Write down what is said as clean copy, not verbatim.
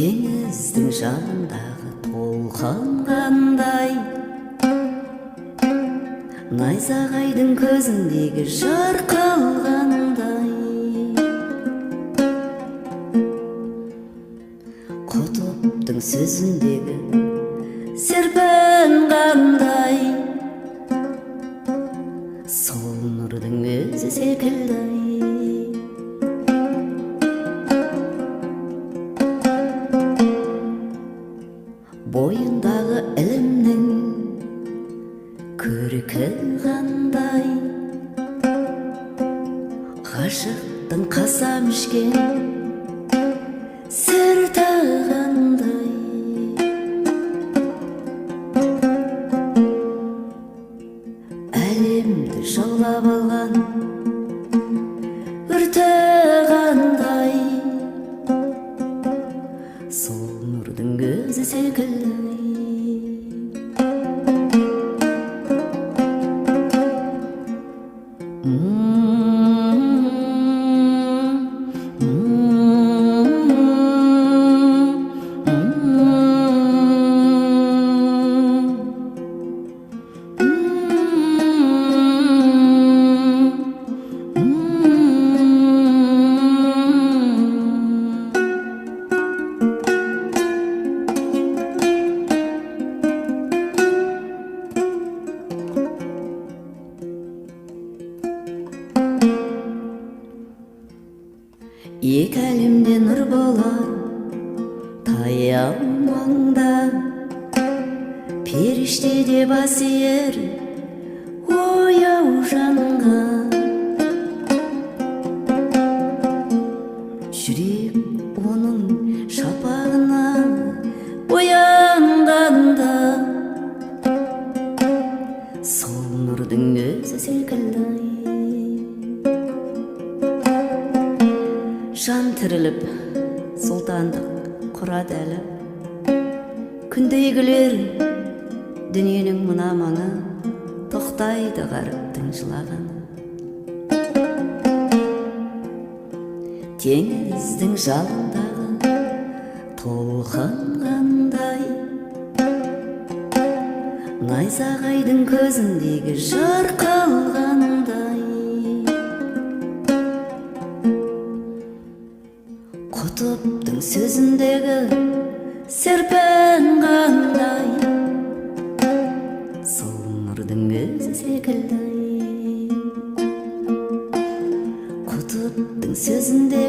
теңіздің жанындағы толқынғандай, найзағайдың көзіндегі жарқылғандай, құтыптың сөзіндегі серпін қандай, сол нұрдың өзі секілді. Бойындағы ілімнің көркі қандай, ғашықтың қасам ішкен сырты қандай, әлемді жаулап алған өрті қандай, сол нұрдың өзі секілді. Екі әлемде нұр болар таяу маңда, періште де бас иер ояу жанға. Жүрек оның шапағына оянғанда, сол нұрдың өзі секілді. Жан тіріліп сұлтандық құрады әлі, күндей күлер дүниенің мына маңы, тоқтайды ғаріптің жылағаны. Теңіздің жалындағы толқынғандай, найзағайдың көзіндегі жарқылғандай, құтыптың сөзіндегі серпін қандай, сол нұрдың өзі секілді. Құтыптың сөзінде